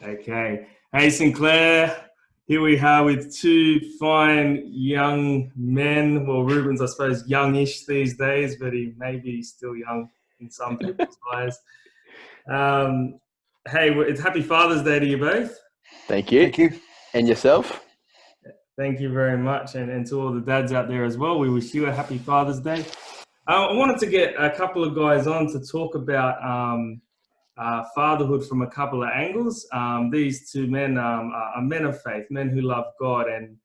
Okay. Hey, Sinclair. Here we are with two fine young men. Well, Reuben's, I suppose, youngish these days, but he may be still young in some people's eyes. Um, hey, it's Happy Father's Day to you both. Thank you. Thank you. And yourself? Thank you very much. And to all the dads out there as well, we wish you a Happy Father's Day. I wanted to get a couple of guys on to talk about fatherhood from a couple of angles. These two men are men of faith, men who love God, and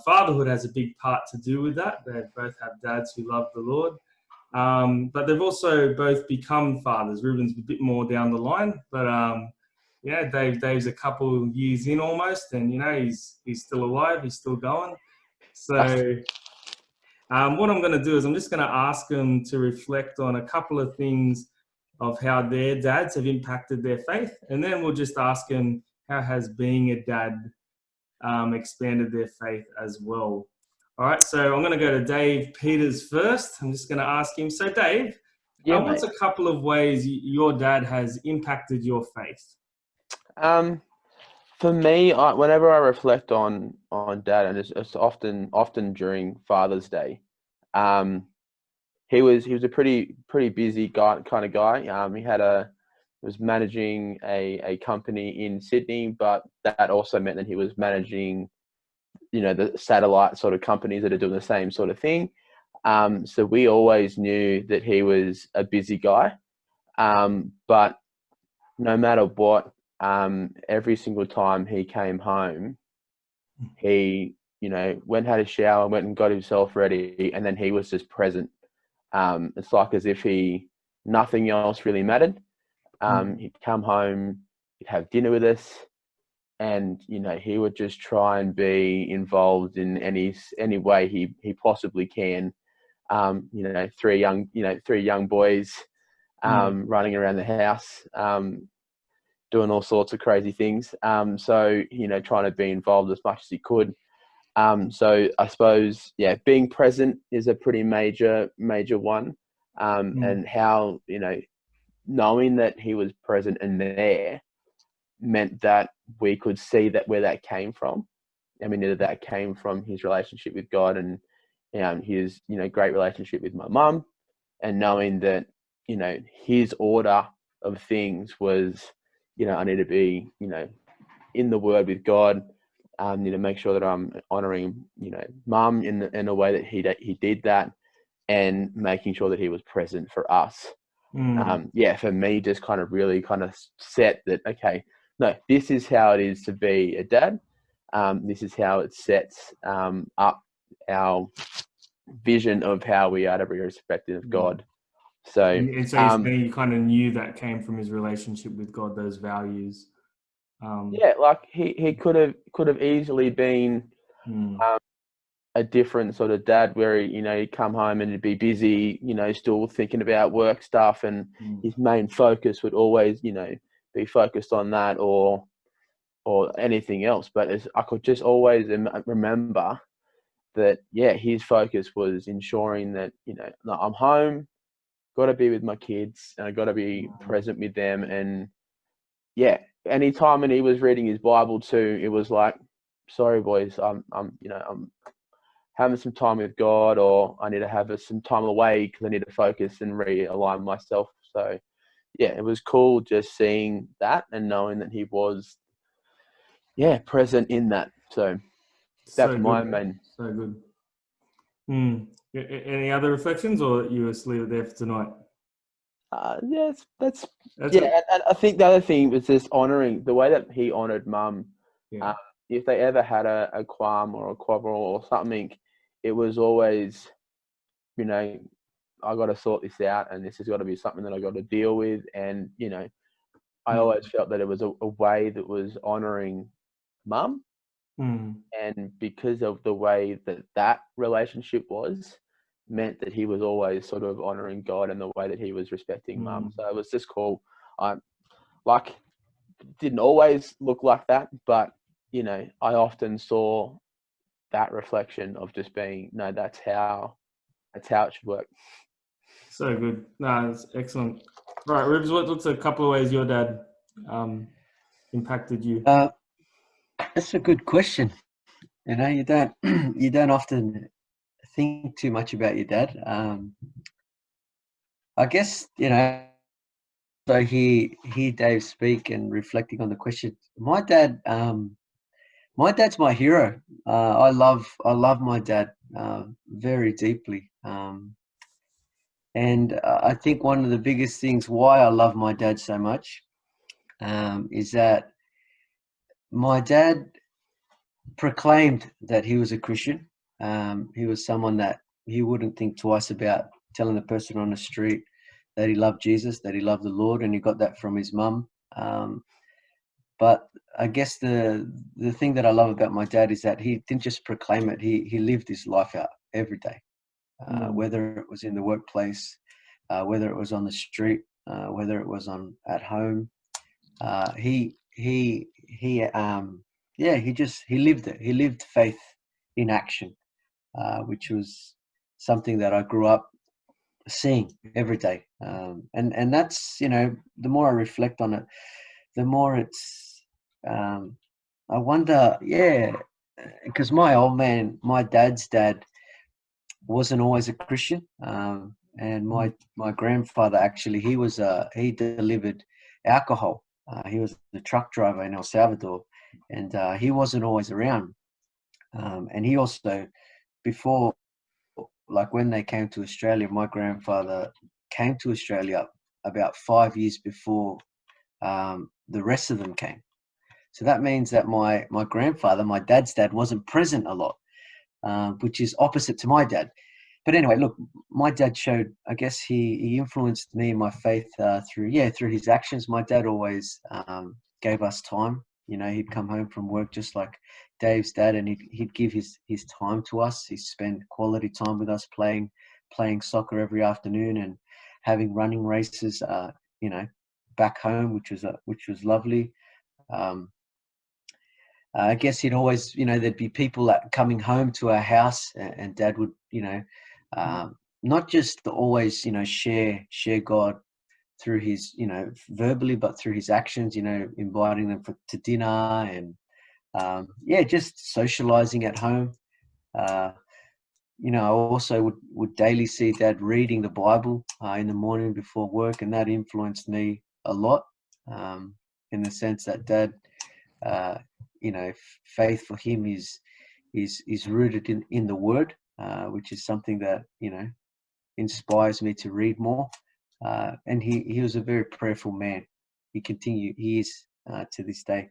fatherhood has a big part to do with that. They both have dads who love the Lord, but they've also both become fathers. Reuben's a bit more down the line, but yeah, Dave's a couple years in almost, and he's still alive, he's still going. So what I'm going to do is I'm just going to ask them to reflect on a couple of things of how their dads have impacted their faith. And then we'll just ask them, how has being a dad expanded their faith as well? All right, so I'm going to go to Dave Peters first. I'm just going to ask him. So Dave, what's a couple of ways your dad has impacted your faith? For me, whenever I reflect on Dad, and it's often during Father's Day, he was a pretty busy kind of guy. He was managing a company in Sydney, but that also meant that he was managing, the satellite sort of companies that are doing the same sort of thing. So we always knew that he was a busy guy. But no matter what, every single time he came home, he, went, had a shower, went and got himself ready, and then he was just present. It's like as if nothing else really mattered. He'd come home, he'd have dinner with us, and he would just try and be involved in any way he possibly can. Three young boys running around the house, doing all sorts of crazy things. So trying to be involved as much as he could. So I suppose, being present is a pretty major one. And how, knowing that he was present and there meant that we could see that where that came from. I mean, that came from his relationship with God and his, great relationship with my mum, and knowing that, his order of things was, I need to be, in the Word with God. Make sure that I'm honoring, mum in a way that he did that, and making sure that he was present for us. For me, just kind of really kind of set that, okay, no, this is how it is to be a dad. This is how it sets up our vision of how we are to be respected of God. So, you kind of knew that came from his relationship with God, those values. Like he could have easily been a different sort of dad, where he'd come home and he'd be busy, still thinking about work stuff, and his main focus would always, be focused on that or anything else. But I could just always remember that, his focus was ensuring that, I'm home, got to be with my kids, and I got to be present with them. And anytime when he was reading his Bible too, it was like, sorry boys, I'm having some time with God, or I need to have some time away because I need to focus and realign myself. So it was cool just seeing that and knowing that he was present in that. So that's my main. So good. Any other reflections, or you just leave it there for tonight? That's it. And I think the other thing was just honoring the way that he honored mum. If they ever had a qualm or a quarrel or something, it was always, I got to sort this out, and this has got to be something that I got to deal with. And I always felt that it was a way that was honoring mum. And because of the way that relationship was, meant that he was always sort of honoring God in the way that he was respecting mum. So it was just cool. Didn't always look like that, but I often saw that reflection of just being, no, that's how it should work. So good. No, that's excellent. All right, Reubs, what's a couple of ways your dad impacted you? That's a good question. You know, you don't often think too much about your dad. I guess, you know, so hear Dave speak and reflecting on the question. My dad's my hero. I love my dad very deeply. And I think one of the biggest things why I love my dad so much is that my dad proclaimed that he was a Christian. He was someone that he wouldn't think twice about telling the person on the street that he loved Jesus, that he loved the Lord, and he got that from his mum. But I guess the thing that I love about my dad is that he didn't just proclaim it; he lived his life out every day, whether it was in the workplace, whether it was on the street, whether it was at home. He lived it. He lived faith in action, which was something that I grew up seeing every day. And that's, you know, the more I reflect on it, the more it's, I wonder, because my dad's dad wasn't always a Christian. And my grandfather, actually, he delivered alcohol. He was the truck driver in El Salvador, and he wasn't always around. And he also, before, like when they came to Australia, my grandfather came to Australia about 5 years before the rest of them came. So that means that my grandfather, my dad's dad, wasn't present a lot, which is opposite to my dad. But anyway, look, my dad showed, I guess he influenced me in my faith through his actions. My dad always gave us time. You know, he'd come home from work just like Dave's dad, and he'd give his time to us. He'd spend quality time with us playing soccer every afternoon and having running races, you know, back home, which was lovely. I guess he'd always, you know, there'd be people coming home to our house, and Dad would, you know, not just always, you know, share God through his, you know, verbally, but through his actions, you know, inviting them to dinner and, just socializing at home. You know, I also would daily see Dad reading the Bible in the morning before work, and that influenced me a lot, in the sense that Dad, you know, faith for him is rooted in the Word, which is something that, you know, inspires me to read more. And he was a very prayerful man. He is to this day.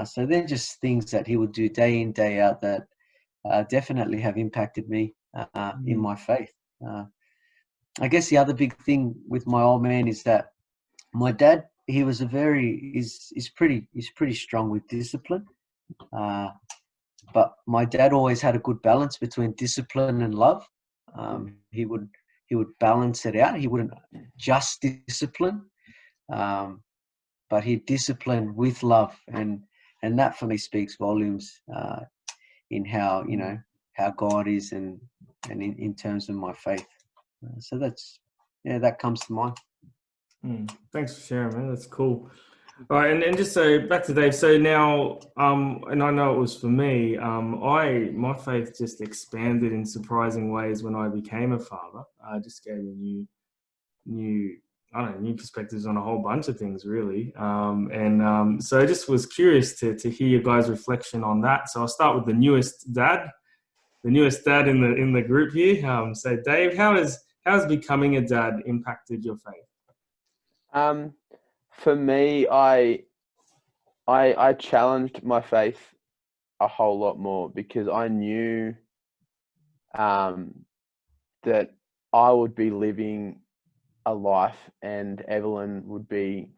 So they're just things that he would do day in, day out that definitely have impacted me in my faith. I guess the other big thing with my old man is that my dad, he's pretty strong with discipline. But my dad always had a good balance between discipline and love. He would balance it out. He wouldn't just discipline, but he'd discipline with love, and that for me speaks volumes in how, you know, how God is, and in terms of my faith. So that comes to mind. Thanks for sharing, man. That's cool. All right, and just so back to Dave. So now, and I know it was for me. My faith just expanded in surprising ways when I became a father. Just gave me new perspectives on a whole bunch of things, really. So I just was curious to hear your guys' reflection on that. So I'll start with the newest dad in the group here. So Dave, how has becoming a dad impacted your faith? For me, I challenged my faith a whole lot more, because I knew that I would be living a life and Evelyn would be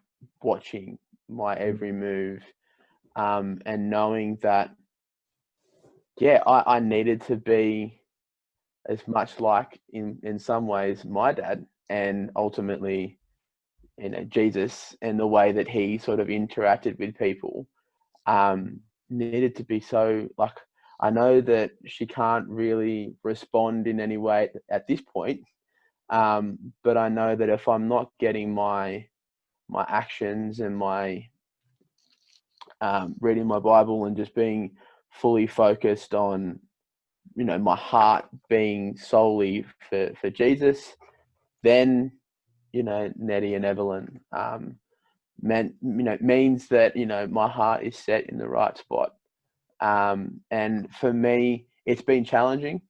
watching my every move, and knowing that, I needed to be as much like, in some ways, my dad, and ultimately, you know, Jesus, and the way that he sort of interacted with people, needed to be so, like, I know that she can't really respond in any way at this point, but I know that if I'm not getting my actions and my reading my Bible and just being fully focused on, my heart being solely for Jesus, then, Nettie and Evelyn, means that, my heart is set in the right spot. And for me, it's been challenging.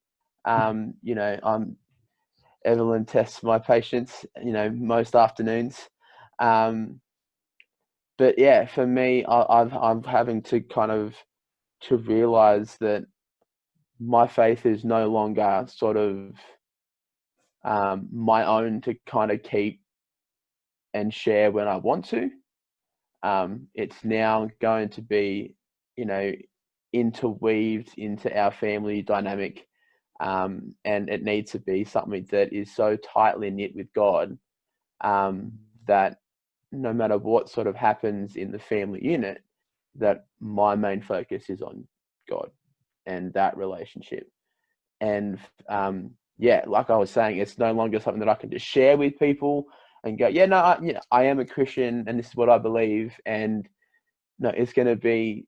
Evelyn tests my patience, most afternoons. But yeah, for me, I'm having to to realize that my faith is no longer sort of my own to kind of keep and share when I want to. It's now going to be, interweaved into our family dynamic. And it needs to be something that is so tightly knit with God, that no matter what sort of happens in the family unit, that my main focus is on God and that relationship. And like I was saying, it's no longer something that I can just share with people and go, I am a Christian and this is what I believe. And no, it's going to be,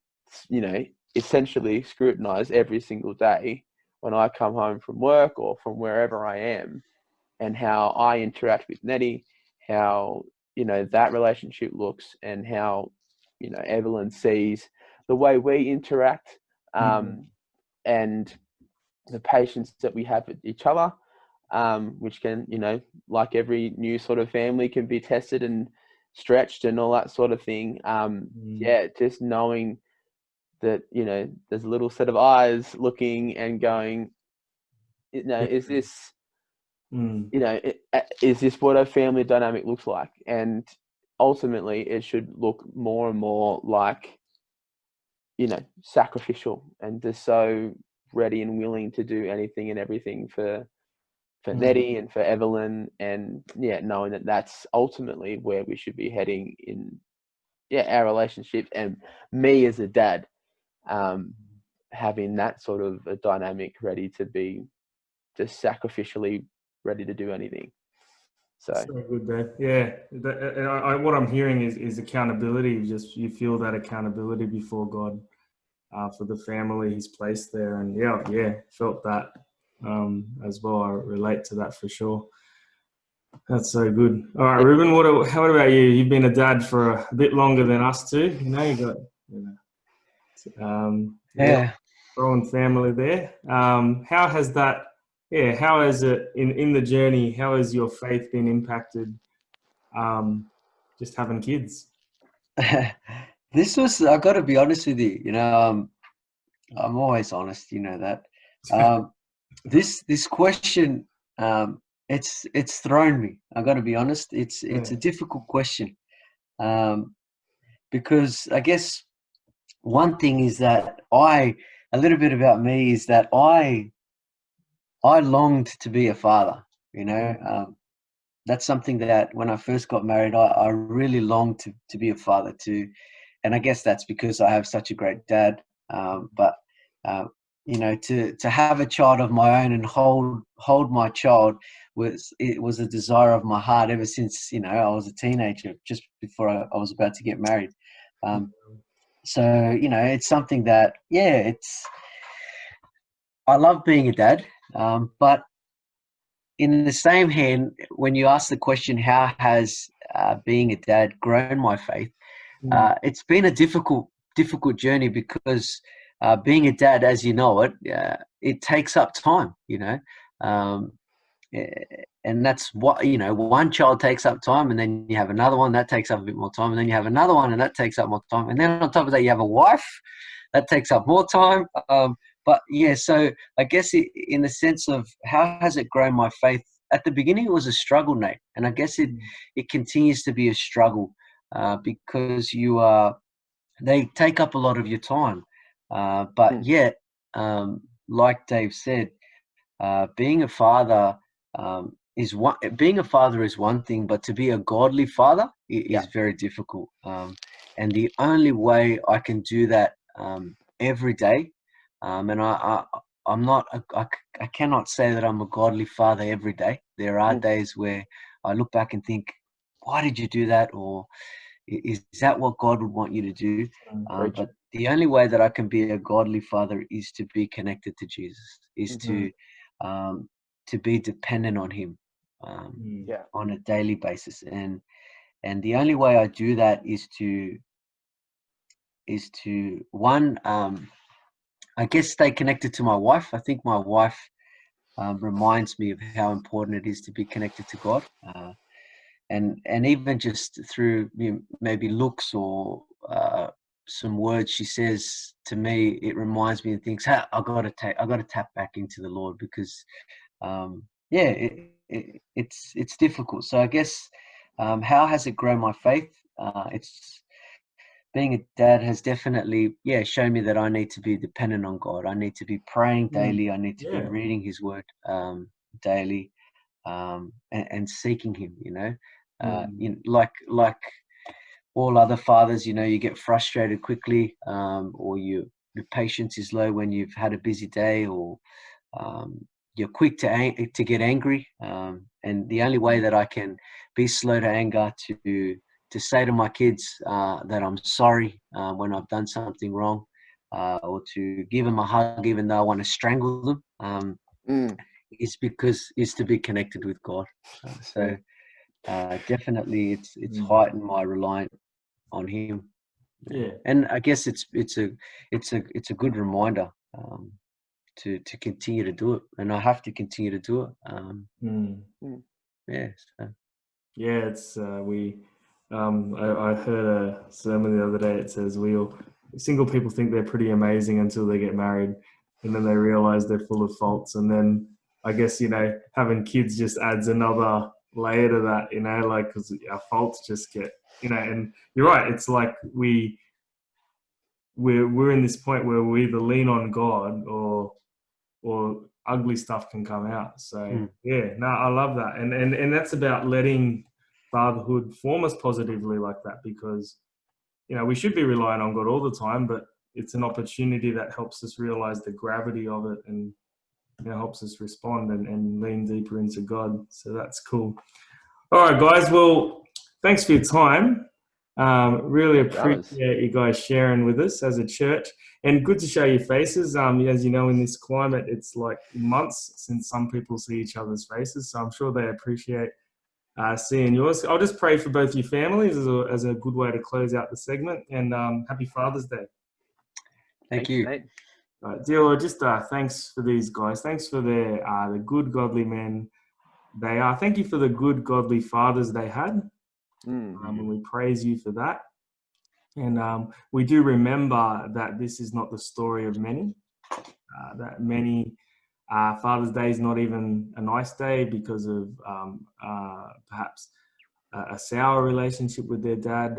essentially scrutinized every single day when I come home from work or from wherever I am, and how I interact with Nettie, how, that relationship looks, and how, Evelyn sees the way we interact, and the patience that we have with each other, which can, like every new sort of family, can be tested and stretched and all that sort of thing. Just knowing that, there's a little set of eyes looking and going, is this, is this what a family dynamic looks like? And ultimately it should look more and more like, sacrificial, and just so ready and willing to do anything and everything for Nettie and for Evelyn, and knowing that that's ultimately where we should be heading in our relationship, and me as a dad, having that sort of a dynamic ready to be just sacrificially ready to do anything. So good, Dave. Yeah, what I'm hearing is accountability. You feel that accountability before God, for the family He's placed there, and felt that as well. I relate to that for sure. That's so good. All right, Reuben, how about you? You've been a dad for a bit longer than us too. You got growing family there. How has that? How has it in the journey? How has your faith been impacted? Just having kids. This was, I got to be honest with you. I'm always honest. You know that. This question, it's thrown me. I got to be honest. It's a difficult question, because I guess one thing is that a little bit about me is that I longed to be a father. That's something that when I first got married, I really longed to be a father too. And I guess that's because I have such a great dad. But to have a child of my own and hold my child was a desire of my heart ever since I was a teenager, just before I was about to get married. So it's something that I love being a dad, but in the same hand, when you ask the question, how has being a dad grown my faith? It's been a difficult journey, because being a dad, as you know it takes up time, and that's what, one child takes up time, and then you have another one that takes up a bit more time, and then you have another one and that takes up more time, and then on top of that you have a wife that takes up more time. But so I guess in the sense of how has it grown my faith, at the beginning it was a struggle, Nate, and I guess it continues to be a struggle, because they take up a lot of your time, but yet, like Dave said, being a father is one thing, but to be a godly father is very difficult. And the only way I can do that every day, and I'm not, I cannot say that I'm a godly father every day. There are days where I look back and think, why did you do that? Or, Is that what God would want you to do? Preach. But the only way that I can be a godly father is to be connected to Jesus, is to be dependent on Him Yeah. on a daily basis. And the only way I do that is to one, I guess, stay connected to my wife. I think my wife reminds me of how important it is to be connected to God. And even just through maybe looks or some words she says to me, it reminds me and thinks, hey, I got to tap back into the Lord, because it's difficult. So I guess how has it grown my faith? It's being a dad has definitely shown me that I need to be dependent on God. I need to be praying daily. I need to be reading His Word daily, and seeking Him. Like all other fathers, you get frustrated quickly, or your patience is low when you've had a busy day, or you're quick to get angry. And the only way that I can be slow to anger to say to my kids that I'm sorry when I've done something wrong, or to give them a hug even though I want to strangle them, is to be connected with God. So definitely it's heightened my reliance on Him. Yeah. And I guess it's a good reminder to continue to do it, and I have to continue to do it. It's I heard a sermon the other day. It says single people think they're pretty amazing until they get married, and then they realize they're full of faults. And then I guess having kids just adds another layer to that, like, because our faults just get, and you're right, it's like we're in this point where we either lean on God or ugly stuff can come out. So I love that. And that's about letting fatherhood form us positively like that, because we should be relying on God all the time, but it's an opportunity that helps us realize the gravity of it, and helps us respond and lean deeper into God. So that's cool. All right, guys. Well, thanks for your time. Really appreciate you guys sharing with us as a church, and good to show your faces. As you know, in this climate, it's like months since some people see each other's faces, so I'm sure they appreciate seeing yours. I'll just pray for both your families as a good way to close out the segment, and happy Father's Day. Thank you. Dear Lord, just thanks for these guys. Thanks for the good, godly men they are. Thank you for the good, godly fathers they had. And we praise you for that. And we do remember that this is not the story of many, that many Father's Day is not even a nice day because of perhaps a sour relationship with their dad.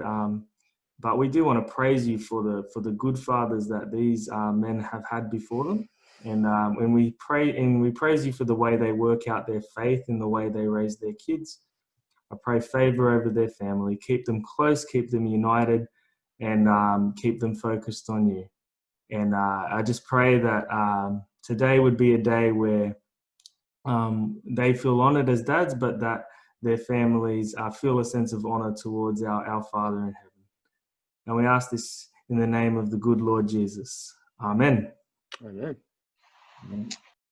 But we do want to praise you for the good fathers that these men have had before them. And we praise you for the way they work out their faith and the way they raise their kids. I pray favor over their family. Keep them close, keep them united, and keep them focused on you. And I just pray that today would be a day where they feel honored as dads, but that their families feel a sense of honor towards our Father in heaven. And we ask this in the name of the good Lord Jesus. Amen. Amen.